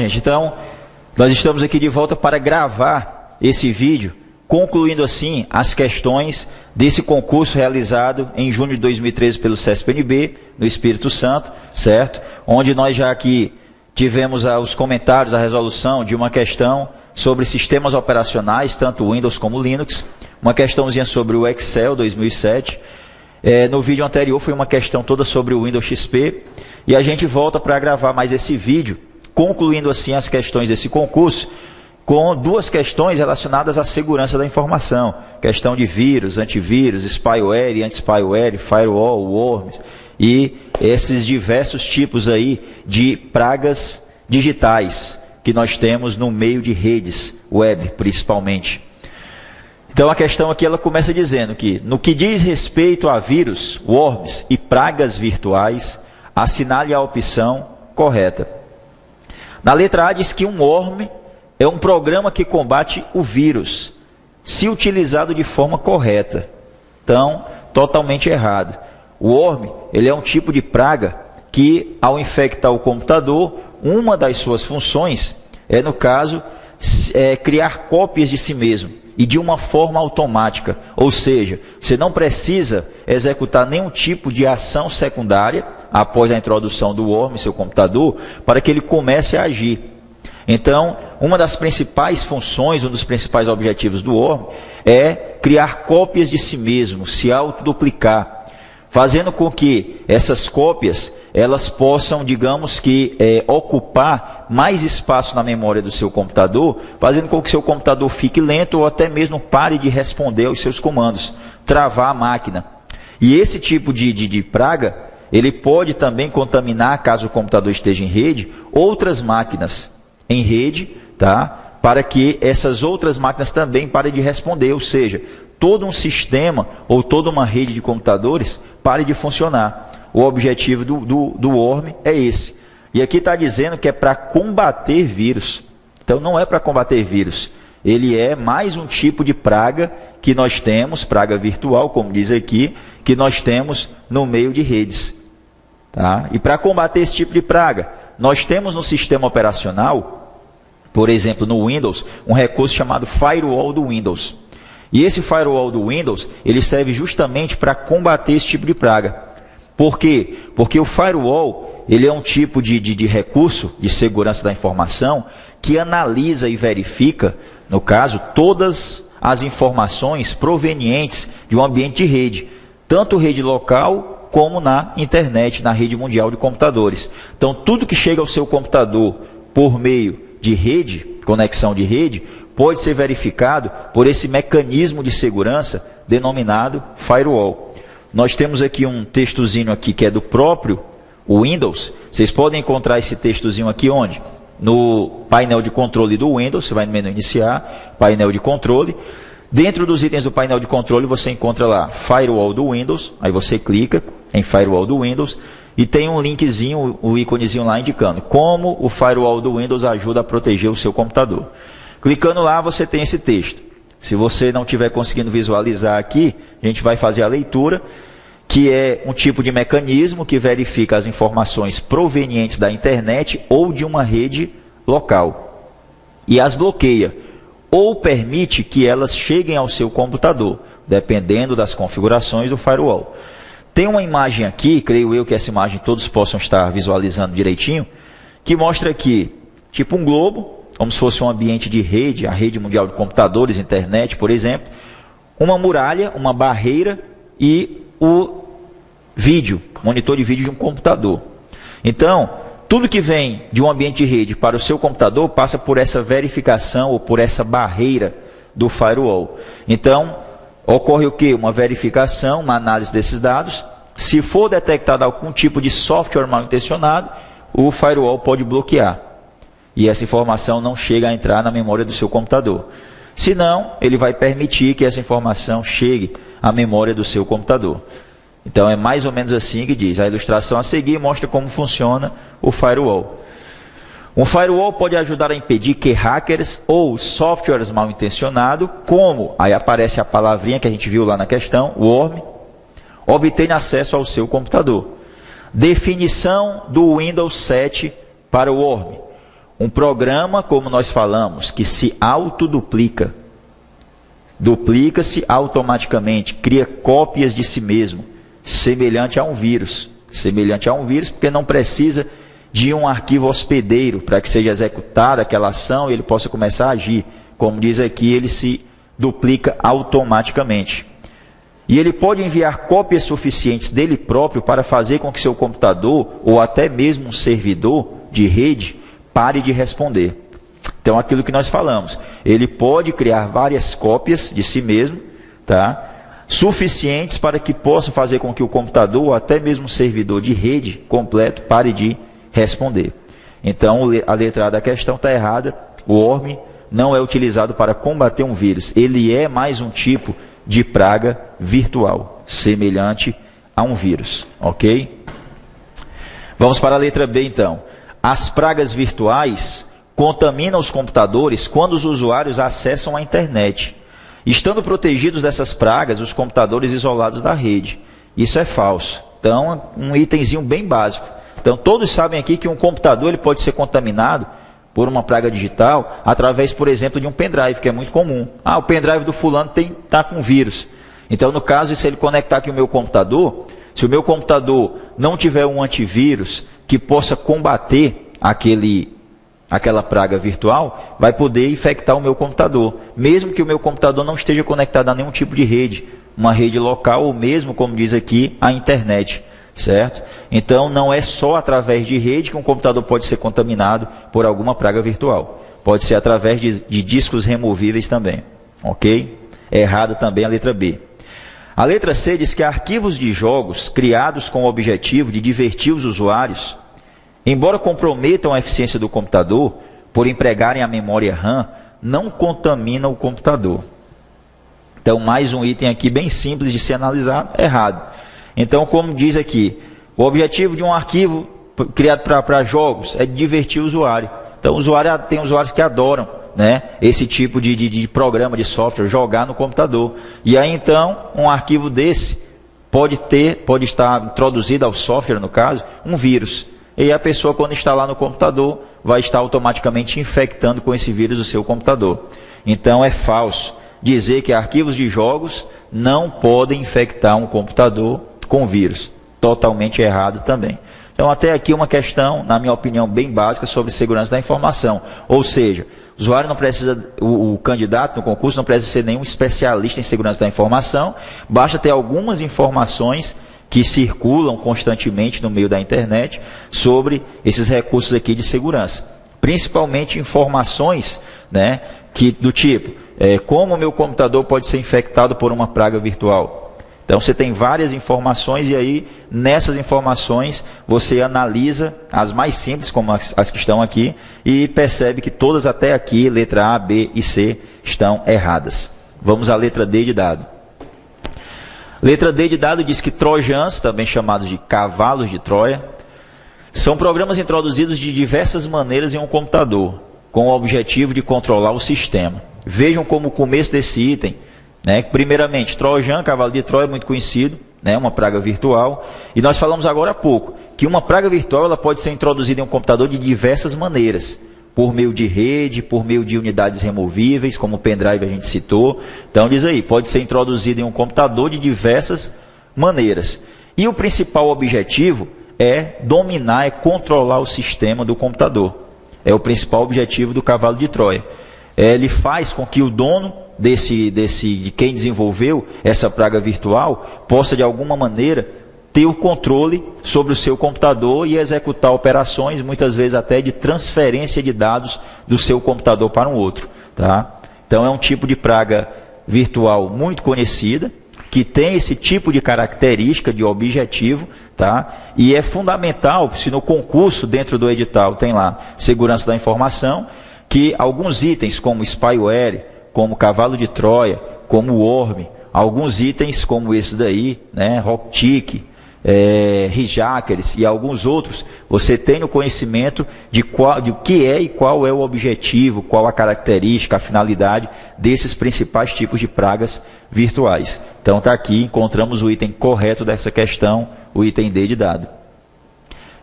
Gente, então, nós estamos aqui de volta para gravar esse vídeo, concluindo assim as questões desse concurso realizado em junho de 2013 pelo CESP-NB, no Espírito Santo, certo? Onde nós já aqui tivemos os comentários, a resolução de uma questão sobre sistemas operacionais, tanto Windows como Linux, uma questãozinha sobre o Excel 2007, no vídeo anterior foi uma questão toda sobre o Windows XP, e a gente volta para gravar mais esse vídeo, concluindo assim as questões desse concurso, com duas questões relacionadas à segurança da informação, questão de vírus, antivírus, spyware e anti-spyware, firewall, worms, e esses diversos tipos aí de pragas digitais que nós temos no meio de redes, web principalmente. Então a questão aqui ela começa dizendo que, no que diz respeito a vírus, worms e pragas virtuais, assinale a opção correta. Na letra A diz que um worm é um programa que combate o vírus, se utilizado de forma correta. Então, totalmente errado. O worm, ele é um tipo de praga que, ao infectar o computador, uma das suas funções é, no caso, criar cópias de si mesmo e de uma forma automática. Ou seja, você não precisa executar nenhum tipo de ação secundária após a introdução do worm em seu computador para que ele comece a agir. Então, uma das principais funções, um dos principais objetivos do worm é criar cópias de si mesmo, se autoduplicar, fazendo com que essas cópias elas possam, digamos que, ocupar mais espaço na memória do seu computador, fazendo com que seu computador fique lento ou até mesmo pare de responder aos seus comandos, travar a máquina. E esse tipo de praga, ele pode também contaminar, caso o computador esteja em rede, outras máquinas em rede, tá? Para que essas outras máquinas também parem de responder, ou seja, todo um sistema ou toda uma rede de computadores pare de funcionar. O objetivo do worm é esse. E aqui está dizendo que é para combater vírus. Então não é para combater vírus. Ele é mais um tipo de praga que nós temos, praga virtual, como diz aqui, que nós temos no meio de redes. Tá? E para combater esse tipo de praga, nós temos no sistema operacional, por exemplo, no Windows, um recurso chamado Firewall do Windows. E esse Firewall do Windows, ele serve justamente para combater esse tipo de praga. Por quê? Porque o Firewall, ele é um tipo de recurso de segurança da informação que analisa e verifica, no caso, todas as informações provenientes de um ambiente de rede, tanto rede local como na internet, na rede mundial de computadores. Então, tudo que chega ao seu computador por meio de rede, conexão de rede, pode ser verificado por esse mecanismo de segurança denominado Firewall. Nós temos aqui um textozinho aqui que é do próprio Windows. Vocês podem encontrar esse textozinho aqui onde? No painel de controle do Windows. Você vai no menu iniciar, painel de controle. Dentro dos itens do painel de controle você encontra lá Firewall do Windows. Aí você clica em Firewall do Windows e tem um linkzinho, o íconezinho lá indicando como o Firewall do Windows ajuda a proteger o seu computador. Clicando lá você tem esse texto. Se você não estiver conseguindo visualizar aqui, a gente vai fazer a leitura, que é um tipo de mecanismo que verifica as informações provenientes da internet ou de uma rede local. E as bloqueia, ou permite que elas cheguem ao seu computador, dependendo das configurações do firewall. Tem uma imagem aqui, creio eu que essa imagem todos possam estar visualizando direitinho, que mostra aqui, tipo um globo, como se fosse um ambiente de rede, a rede mundial de computadores, internet, por exemplo, uma muralha, uma barreira e o vídeo, monitor de vídeo de um computador. Então, tudo que vem de um ambiente de rede para o seu computador passa por essa verificação ou por essa barreira do firewall. Então, ocorre o quê? Uma verificação, uma análise desses dados. Se for detectado algum tipo de software mal intencionado, o firewall pode bloquear. E essa informação não chega a entrar na memória do seu computador. Senão, ele vai permitir que essa informação chegue à memória do seu computador. Então, é mais ou menos assim que diz. A ilustração a seguir mostra como funciona o firewall. Um firewall pode ajudar a impedir que hackers ou softwares mal intencionados, como, aí aparece a palavrinha que a gente viu lá na questão, worm, obtenham acesso ao seu computador. Definição do Windows 7 para o worm. Um programa, como nós falamos, que se autoduplica, duplica-se automaticamente, cria cópias de si mesmo, semelhante a um vírus. Semelhante a um vírus, porque não precisa de um arquivo hospedeiro para que seja executada aquela ação e ele possa começar a agir. Como diz aqui, ele se duplica automaticamente. E ele pode enviar cópias suficientes dele próprio para fazer com que seu computador, ou até mesmo um servidor de rede, pare de responder. Então, aquilo que nós falamos, ele pode criar várias cópias de si mesmo, tá? Suficientes para que possa fazer com que o computador, ou até mesmo um servidor de rede completo, pare de responder. Então, a letra A da questão está errada. O worm não é utilizado para combater um vírus. Ele é mais um tipo de praga virtual, semelhante a um vírus, ok? Vamos para a letra B, então. As pragas virtuais contaminam os computadores quando os usuários acessam a internet, estando protegidos dessas pragas os computadores isolados da rede. Isso é falso. Então, um itemzinho bem básico. Então, todos sabem aqui que um computador ele pode ser contaminado por uma praga digital através, por exemplo, de um pendrive, que é muito comum. Ah, o pendrive do fulano está com vírus. Então, no caso, se ele conectar aqui o meu computador, se o meu computador não tiver um antivírus que possa combater aquela praga virtual, vai poder infectar o meu computador, mesmo que o meu computador não esteja conectado a nenhum tipo de rede, uma rede local ou mesmo, como diz aqui, a internet. Certo? Então, não é só através de rede que um computador pode ser contaminado por alguma praga virtual. Pode ser através de discos removíveis também. Ok? É errada também a letra B. A letra C diz que arquivos de jogos criados com o objetivo de divertir os usuários, embora comprometam a eficiência do computador por empregarem a memória RAM, não contaminam o computador. Então, mais um item aqui bem simples de ser analisado, errado. Então, como diz aqui, o objetivo de um arquivo criado para jogos é divertir o usuário. Então, tem usuários que adoram, né, esse tipo de programa, de software, jogar no computador. E aí, então, um arquivo desse pode estar introduzido ao software, no caso, um vírus. E a pessoa, quando instalar no computador, vai estar automaticamente infectando com esse vírus o seu computador. Então, é falso dizer que arquivos de jogos não podem infectar um computador com vírus. Totalmente errado também. Então, até aqui uma questão, na minha opinião, bem básica sobre segurança da informação. Ou seja, o usuário não precisa, o candidato no concurso não precisa ser nenhum especialista em segurança da informação, basta ter algumas informações que circulam constantemente no meio da internet sobre esses recursos aqui de segurança. Principalmente informações, né, do tipo, como o meu computador pode ser infectado por uma praga virtual. Então, você tem várias informações e aí, nessas informações, você analisa as mais simples, como as que estão aqui, e percebe que todas até aqui, letra A, B e C, estão erradas. Vamos à letra D de dado. Letra D de dado diz que trojans, também chamados de cavalos de Troia, são programas introduzidos de diversas maneiras em um computador, com o objetivo de controlar o sistema. Vejam como o começo desse item, né? Primeiramente, Trojan, cavalo de Troia, muito conhecido, né? Uma praga virtual. E nós falamos agora há pouco que uma praga virtual ela pode ser introduzida em um computador de diversas maneiras. Por meio de rede, por meio de unidades removíveis, como o pendrive a gente citou. Então diz aí, pode ser introduzida em um computador de diversas maneiras. E o principal objetivo é dominar, é controlar o sistema do computador. É o principal objetivo do cavalo de Troia. Ele faz com que o dono de quem desenvolveu essa praga virtual possa de alguma maneira ter o controle sobre o seu computador e executar operações, muitas vezes até de transferência de dados do seu computador para um outro. Tá? Então é um tipo de praga virtual muito conhecida, que tem esse tipo de característica de objetivo, tá? E é fundamental, se no concurso dentro do edital tem lá segurança da informação, que alguns itens como spyware, como cavalo de Troia, como worm, alguns itens como esse daí, né, Rocktick, hijackers e alguns outros, você tem o conhecimento de o que é e qual é o objetivo, qual a característica, a finalidade desses principais tipos de pragas virtuais. Então está aqui, encontramos o item correto dessa questão, o item D de dado.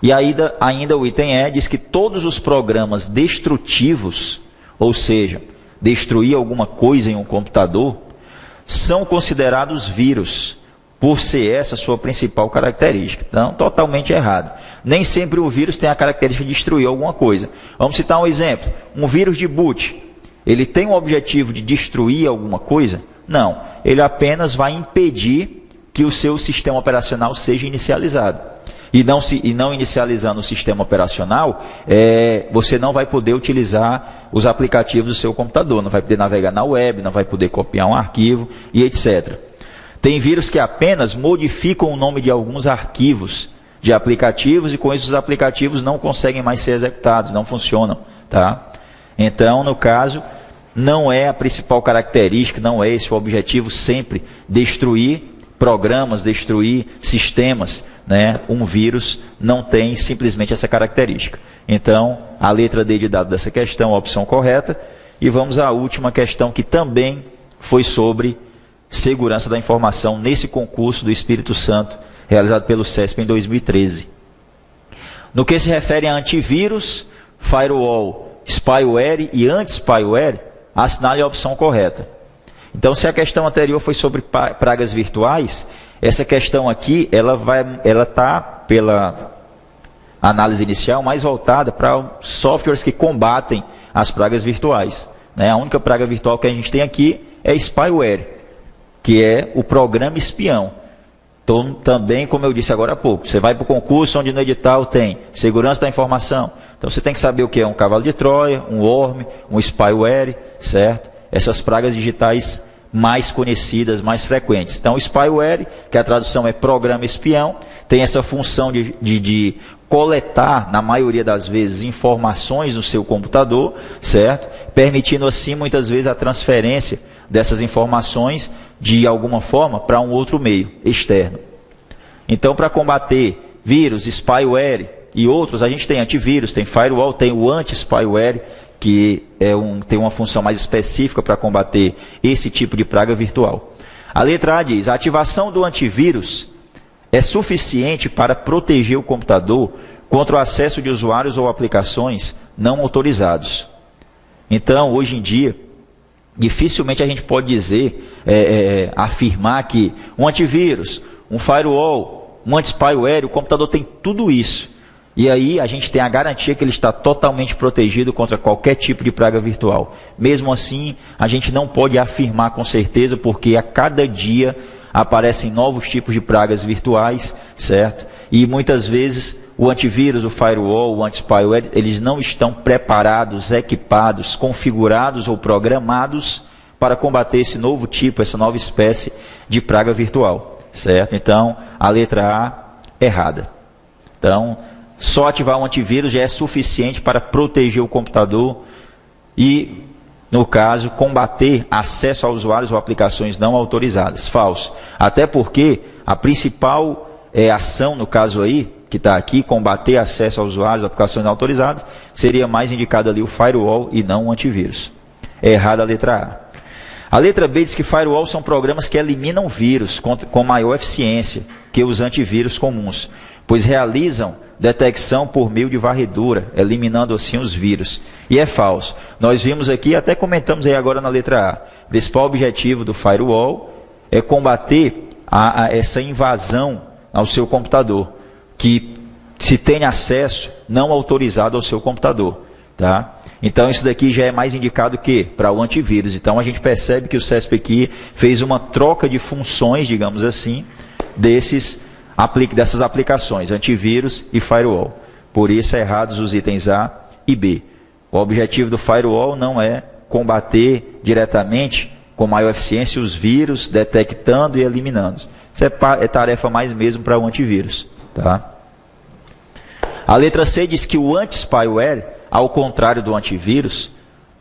E ainda o item E diz que todos os programas destrutivos, ou seja, destruir alguma coisa em um computador, são considerados vírus, por ser essa a sua principal característica. Então, totalmente errado. Nem sempre o vírus tem a característica de destruir alguma coisa. Vamos citar um exemplo. Um vírus de boot, ele tem o objetivo de destruir alguma coisa? Não. Ele apenas vai impedir que o seu sistema operacional seja inicializado. E não inicializando o sistema operacional, você não vai poder utilizar os aplicativos do seu computador, não vai poder navegar na web, não vai poder copiar um arquivo e etc. Tem vírus que apenas modificam o nome de alguns arquivos de aplicativos e com isso os aplicativos não conseguem mais ser executados, não funcionam. Tá? Então, no caso, não é a principal característica, não é esse o objetivo sempre, destruir programas, destruir sistemas. Né? Um vírus não tem simplesmente essa característica. Então, a letra D de dado dessa questão, a opção correta. E vamos à última questão, que também foi sobre segurança da informação nesse concurso do Espírito Santo, realizado pelo CESP em 2013. No que se refere a antivírus, firewall, spyware e anti-spyware, assinale a opção correta. Então, se a questão anterior foi sobre pragas virtuais, essa questão aqui, ela está, pela análise inicial, mais voltada para softwares que combatem as pragas virtuais. Né? A única praga virtual que a gente tem aqui é spyware, que é o programa espião. Então, também, como eu disse agora há pouco, você vai para o concurso onde no edital tem segurança da informação. Então, você tem que saber o que é um cavalo de Troia, um worm, um spyware, certo? Essas pragas digitais mais conhecidas, mais frequentes. Então, o spyware, que a tradução é programa espião, tem essa função de coletar, na maioria das vezes, informações no seu computador, certo? Permitindo assim, muitas vezes, a transferência dessas informações, de alguma forma, para um outro meio externo. Então, para combater vírus, spyware e outros, a gente tem antivírus, tem firewall, tem o anti-spyware, que tem uma função mais específica para combater esse tipo de praga virtual. A letra A diz: a ativação do antivírus é suficiente para proteger o computador contra o acesso de usuários ou aplicações não autorizados. Então, hoje em dia, dificilmente a gente pode dizer, afirmar que um antivírus, um firewall, um anti-spyware, o computador tem tudo isso. E aí a gente tem a garantia que ele está totalmente protegido contra qualquer tipo de praga virtual. Mesmo assim, a gente não pode afirmar com certeza, porque a cada dia aparecem novos tipos de pragas virtuais, certo? E muitas vezes o antivírus, o firewall, o anti-spyware, eles não estão preparados, equipados, configurados ou programados para combater esse novo tipo, essa nova espécie de praga virtual, certo? Então, a letra A errada. Então, só ativar um antivírus já é suficiente para proteger o computador e, no caso, combater acesso a usuários ou aplicações não autorizadas. Falso. Até porque a principal ação, no caso aí, que está aqui, combater acesso a usuários, aplicações não autorizadas, seria mais indicado ali o firewall e não o antivírus. É errada a letra A. A letra B diz que firewall são programas que eliminam vírus com maior eficiência que os antivírus comuns, pois realizam detecção por meio de varredura, eliminando assim os vírus. E é falso. Nós vimos aqui, até comentamos aí agora na letra A, o principal objetivo do firewall é combater essa invasão ao seu computador, que se tem acesso não autorizado ao seu computador. Tá? Então isso daqui já é mais indicado que para o antivírus. Então a gente percebe que o CESP aqui fez uma troca de funções, digamos assim, dessas aplicações, antivírus e firewall. Por isso é errados os itens A e B. O objetivo do firewall não é combater diretamente com maior eficiência os vírus, detectando e eliminando. Isso é tarefa mais mesmo para o antivírus. Tá? A letra C diz que o anti-spyware, ao contrário do antivírus,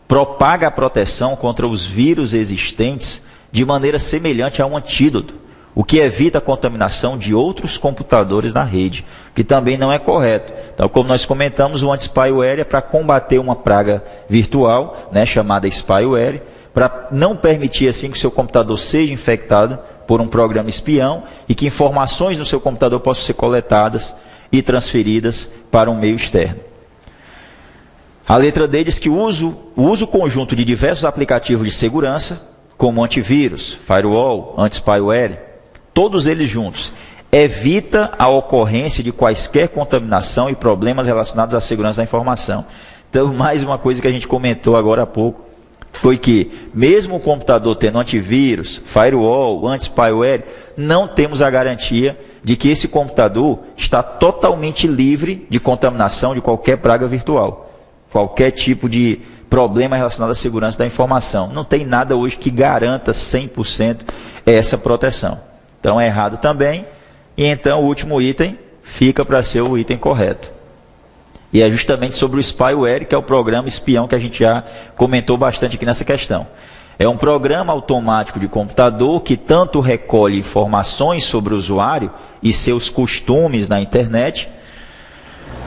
propaga a proteção contra os vírus existentes de maneira semelhante a um antídoto, o que evita a contaminação de outros computadores na rede, que também não é correto. Então, como nós comentamos, o anti-spyware é para combater uma praga virtual, né, chamada spyware, para não permitir assim que o seu computador seja infectado por um programa espião e que informações no seu computador possam ser coletadas e transferidas para um meio externo. A letra D diz que o uso conjunto de diversos aplicativos de segurança, como antivírus, firewall, anti-spyware, todos eles juntos, evita a ocorrência de quaisquer contaminação e problemas relacionados à segurança da informação. Então, mais uma coisa que a gente comentou agora há pouco, foi que, mesmo o computador tendo antivírus, firewall, anti-spyware, não temos a garantia de que esse computador está totalmente livre de contaminação de qualquer praga virtual. Qualquer tipo de problema relacionado à segurança da informação. Não tem nada hoje que garanta 100% essa proteção. Então é errado também. E então o último item fica para ser o item correto. E é justamente sobre o spyware, que é o programa espião que a gente já comentou bastante aqui nessa questão. É um programa automático de computador que tanto recolhe informações sobre o usuário e seus costumes na internet,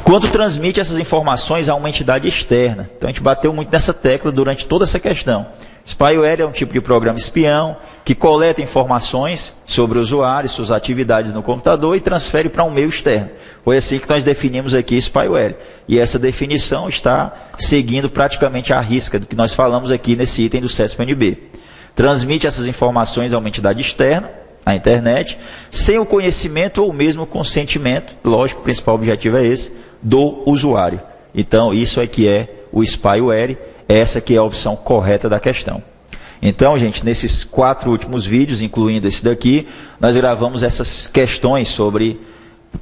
quanto transmite essas informações a uma entidade externa. Então a gente bateu muito nessa tecla durante toda essa questão. Spyware é um tipo de programa espião que coleta informações sobre o usuário, suas atividades no computador e transfere para um meio externo. Foi assim que nós definimos aqui spyware. E essa definição está seguindo praticamente a risca do que nós falamos aqui nesse item do CESP-NB. Transmite essas informações a uma entidade externa, a internet, sem o conhecimento ou mesmo consentimento, lógico, o principal objetivo é esse, do usuário. Então, isso é que é o spyware, essa que é a opção correta da questão. Então, gente, nesses 4 últimos vídeos, incluindo esse daqui, nós gravamos essas questões sobre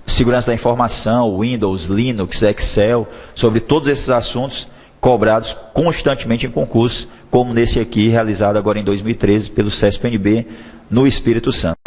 segurança da informação, Windows, Linux, Excel, sobre todos esses assuntos cobrados constantemente em concursos, como nesse aqui, realizado agora em 2013 pelo CESP-NB, no Espírito Santo.